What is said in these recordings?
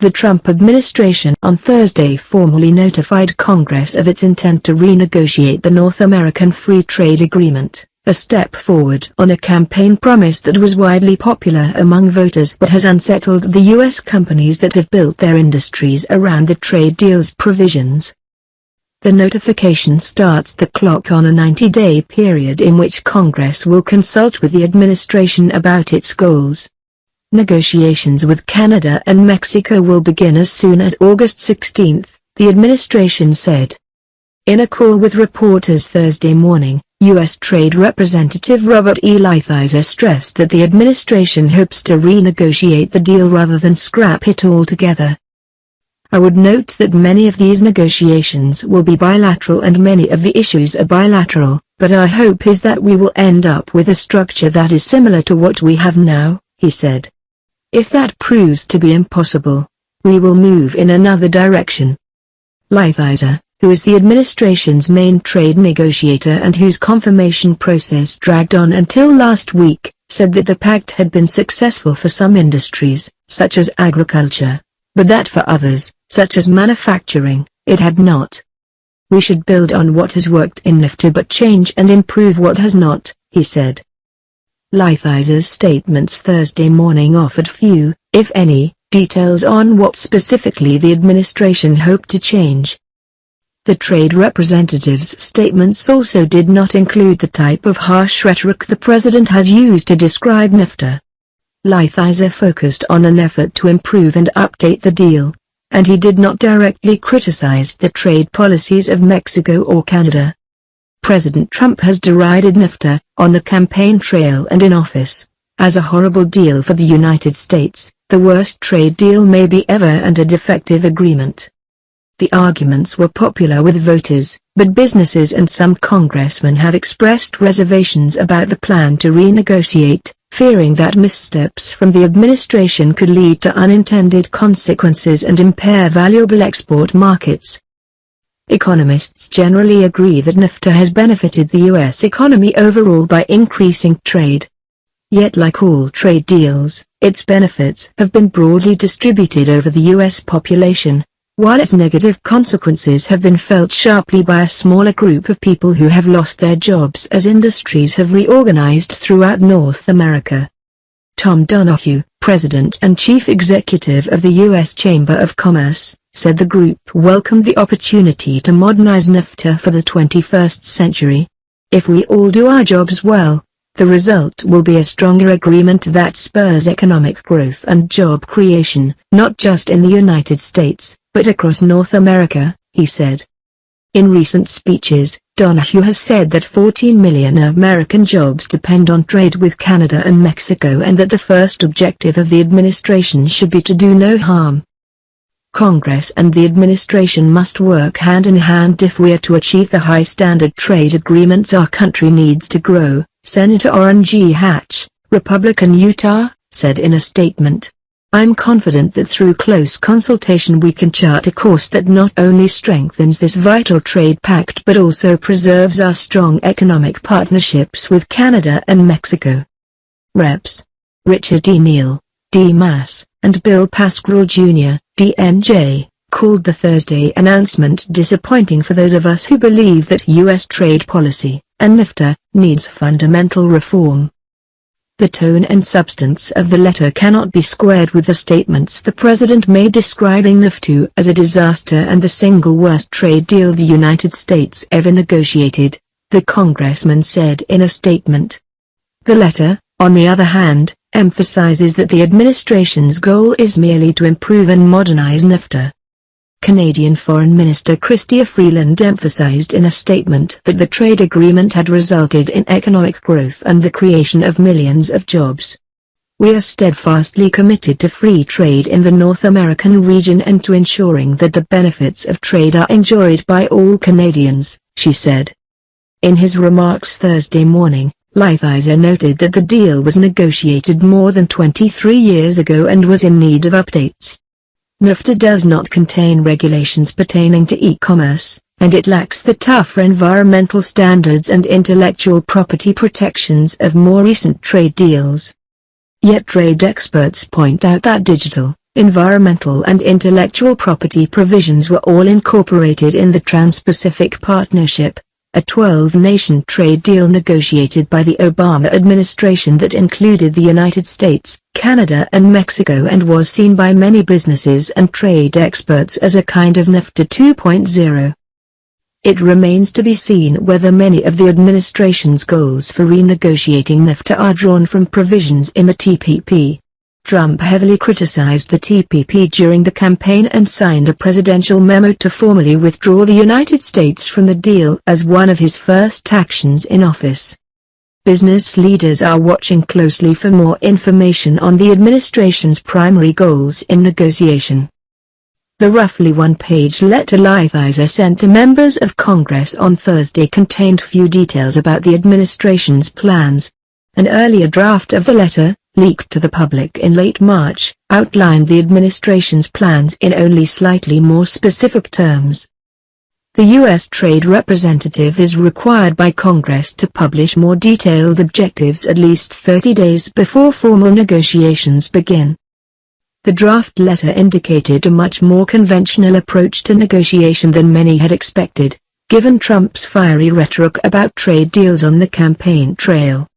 The Trump administration on Thursday formally notified Congress of its intent to renegotiate the North American Free Trade Agreement, a step forward on a campaign promise that was widely popular among voters but has unsettled the U.S. companies that have built their industries around the trade deal's provisions. The notification starts the clock on a 90-day period in which Congress will consult with the administration about its goals. Negotiations with Canada and Mexico will begin as soon as August 16, the administration said. In a call with reporters Thursday morning, U.S. Trade Representative Robert E. Lighthizer stressed that the administration hopes to renegotiate the deal rather than scrap it altogether. I would note that many of these negotiations will be bilateral and many of the issues are bilateral, but our hope is that we will end up with a structure that is similar to what we have now, he said. If that proves to be impossible, we will move in another direction. Lighthizer, who is the administration's main trade negotiator and whose confirmation process dragged on until last week, said that the pact had been successful for some industries, such as agriculture, but that for others, such as manufacturing, it had not. We should build on what has worked in NAFTA but change and improve what has not, he said. Ligthizer's statements Thursday morning offered few, if any, details on what specifically the administration hoped to change. The trade representative's statements also did not include the type of harsh rhetoric the president has used to describe NAFTA. Lighthizer focused on an effort to improve and update the deal, and he did not directly criticize the trade policies of Mexico or Canada. President Trump has derided NAFTA, on the campaign trail and in office, as a horrible deal for the United States, the worst trade deal maybe ever and a defective agreement. The arguments were popular with voters, but businesses and some congressmen have expressed reservations about the plan to renegotiate, fearing that missteps from the administration could lead to unintended consequences and impair valuable export markets. Economists generally agree that NAFTA has benefited the U.S. economy overall by increasing trade. Yet like all trade deals, its benefits have been broadly distributed over the U.S. population, while its negative consequences have been felt sharply by a smaller group of people who have lost their jobs as industries have reorganized throughout North America. Tom Donahue, President and Chief Executive of the U.S. Chamber of Commerce, said the group welcomed the opportunity to modernize NAFTA for the 21st century. If we all do our jobs well, the result will be a stronger agreement that spurs economic growth and job creation, not just in the United States, but across North America, he said. In recent speeches, Donahue has said that 14 million American jobs depend on trade with Canada and Mexico and that the first objective of the administration should be to do no harm. Congress and the administration must work hand in hand if we are to achieve the high standard trade agreements our country needs to grow, Senator Orrin G. Hatch, Republican Utah, said in a statement. I'm confident that through close consultation we can chart a course that not only strengthens this vital trade pact but also preserves our strong economic partnerships with Canada and Mexico. Reps. Richard E. Neal, D. Mass, and Bill Pascrell Jr., DNJ, called the Thursday announcement disappointing for those of us who believe that U.S. trade policy, and NAFTA, needs fundamental reform. The tone and substance of the letter cannot be squared with the statements the president made describing NAFTA as a disaster and the single worst trade deal the United States ever negotiated, the congressman said in a statement. The letter, on the other hand, emphasizes that the administration's goal is merely to improve and modernize NAFTA. Canadian Foreign Minister Chrystia Freeland emphasized in a statement that the trade agreement had resulted in economic growth and the creation of millions of jobs. We are steadfastly committed to free trade in the North American region and to ensuring that the benefits of trade are enjoyed by all Canadians, she said. In his remarks Thursday morning, Lighthizer noted that the deal was negotiated more than 23 years ago and was in need of updates. NAFTA does not contain regulations pertaining to e-commerce, and it lacks the tougher environmental standards and intellectual property protections of more recent trade deals. Yet trade experts point out that digital, environmental and intellectual property provisions were all incorporated in the Trans-Pacific Partnership, a 12-nation trade deal negotiated by the Obama administration that included the United States, Canada and Mexico, and was seen by many businesses and trade experts as a kind of NAFTA 2.0. It remains to be seen whether many of the administration's goals for renegotiating NAFTA are drawn from provisions in the TPP. Trump heavily criticized the TPP during the campaign and signed a presidential memo to formally withdraw the United States from the deal as one of his first actions in office. Business leaders are watching closely for more information on the administration's primary goals in negotiation. The roughly one-page letter Lighthizer sent to members of Congress on Thursday contained few details about the administration's plans. An earlier draft of the letter, leaked to the public in late March, outlined the administration's plans in only slightly more specific terms. The U.S. Trade Representative is required by Congress to publish more detailed objectives at least 30 days before formal negotiations begin. The draft letter indicated a much more conventional approach to negotiation than many had expected, given Trump's fiery rhetoric about trade deals on the campaign trail.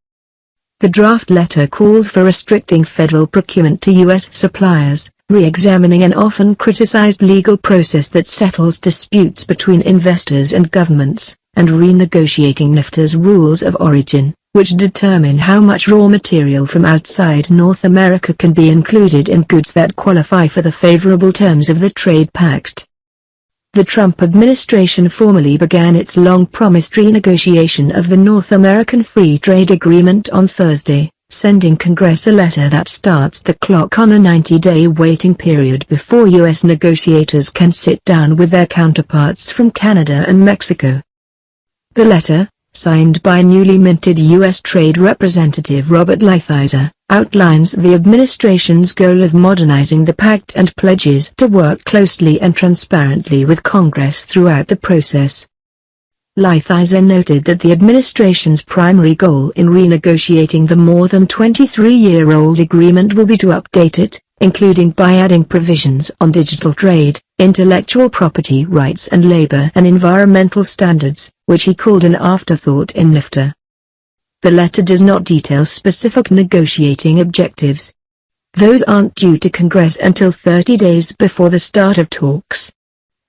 The draft letter called for restricting federal procurement to U.S. suppliers, re-examining an often criticized legal process that settles disputes between investors and governments, and renegotiating NAFTA's rules of origin, which determine how much raw material from outside North America can be included in goods that qualify for the favorable terms of the trade pact. The Trump administration formally began its long-promised renegotiation of the North American Free Trade Agreement on Thursday, sending Congress a letter that starts the clock on a 90-day waiting period before U.S. negotiators can sit down with their counterparts from Canada and Mexico. The letter, signed by newly minted U.S. Trade Representative Robert Lighthizer, outlines the administration's goal of modernizing the pact and pledges to work closely and transparently with Congress throughout the process. Lighthizer noted that the administration's primary goal in renegotiating the more than 23-year-old agreement will be to update it, including by adding provisions on digital trade, intellectual property rights and labor and environmental standards, which he called an afterthought in NAFTA. The letter does not detail specific negotiating objectives. Those aren't due to Congress until 30 days before the start of talks.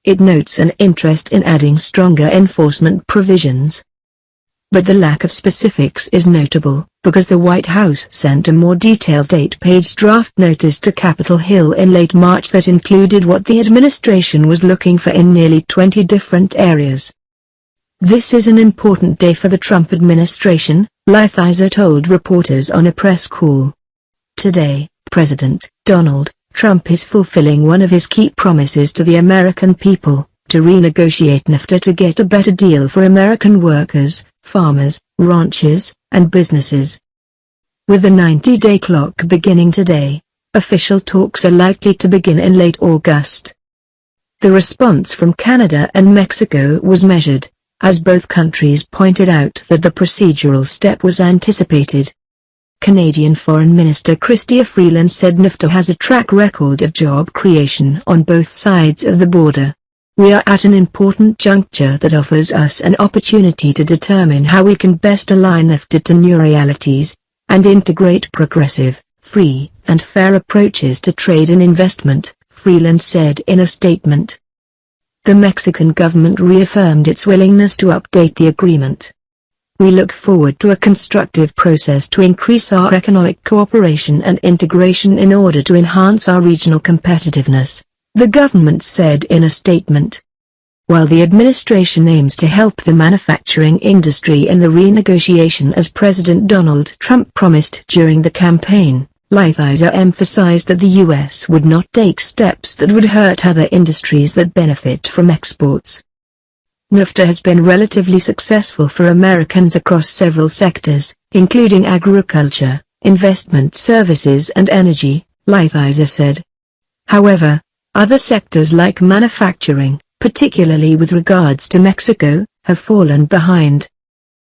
It notes an interest in adding stronger enforcement provisions. But the lack of specifics is notable, because the White House sent a more detailed 8-page draft notice to Capitol Hill in late March that included what the administration was looking for in nearly 20 different areas. This is an important day for the Trump administration, Lighthizer told reporters on a press call. Today, President Donald Trump is fulfilling one of his key promises to the American people, to renegotiate NAFTA to get a better deal for American workers, farmers, ranchers, and businesses. With the 90-day clock beginning today, official talks are likely to begin in late August. The response from Canada and Mexico was measured, as both countries pointed out that the procedural step was anticipated. Canadian Foreign Minister Chrystia Freeland said NAFTA has a track record of job creation on both sides of the border. We are at an important juncture that offers us an opportunity to determine how we can best align NAFTA to new realities, and integrate progressive, free, and fair approaches to trade and investment, Freeland said in a statement. The Mexican government reaffirmed its willingness to update the agreement. We look forward to a constructive process to increase our economic cooperation and integration in order to enhance our regional competitiveness, the government said in a statement. While the administration aims to help the manufacturing industry in the renegotiation as President Donald Trump promised during the campaign, Lighthizer emphasized that the U.S. would not take steps that would hurt other industries that benefit from exports. NAFTA has been relatively successful for Americans across several sectors, including agriculture, investment services and energy, Lighthizer said. However, other sectors like manufacturing, particularly with regards to Mexico, have fallen behind.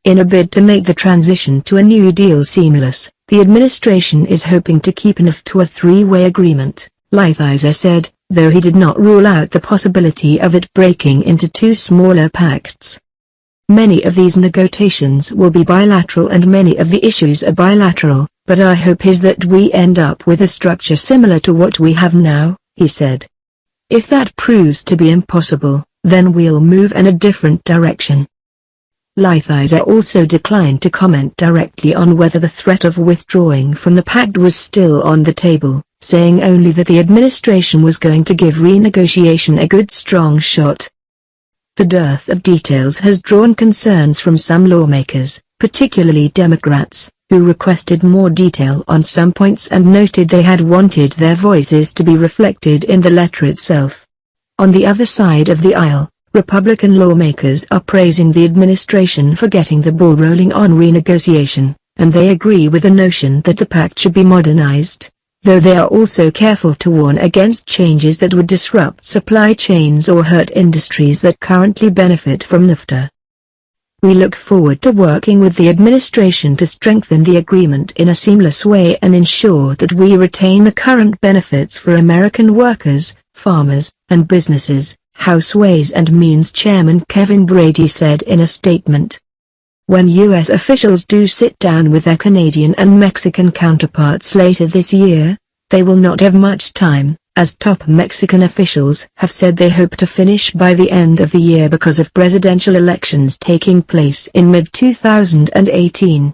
In a bid to make the transition to a new deal seamless, the administration is hoping to keep NAFTA to a three-way agreement, Lighthizer said, though he did not rule out the possibility of it breaking into two smaller pacts. Many of these negotiations will be bilateral and many of the issues are bilateral, but our hope is that we end up with a structure similar to what we have now, he said. If that proves to be impossible, then we'll move in a different direction. Lighthizer also declined to comment directly on whether the threat of withdrawing from the pact was still on the table, saying only that the administration was going to give renegotiation a good strong shot. The dearth of details has drawn concerns from some lawmakers, particularly Democrats, who requested more detail on some points and noted they had wanted their voices to be reflected in the letter itself. On the other side of the aisle, Republican lawmakers are praising the administration for getting the ball rolling on renegotiation, and they agree with the notion that the pact should be modernized, though they are also careful to warn against changes that would disrupt supply chains or hurt industries that currently benefit from NAFTA. We look forward to working with the administration to strengthen the agreement in a seamless way and ensure that we retain the current benefits for American workers, farmers, and businesses, House Ways and Means Chairman Kevin Brady said in a statement. When U.S. officials do sit down with their Canadian and Mexican counterparts later this year, they will not have much time, as top Mexican officials have said they hope to finish by the end of the year because of presidential elections taking place in mid-2018.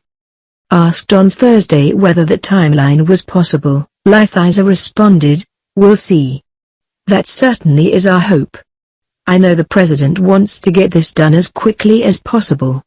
Asked on Thursday whether the timeline was possible, Lighthizer responded, "We'll see. That certainly is our hope. I know the president wants to get this done as quickly as possible."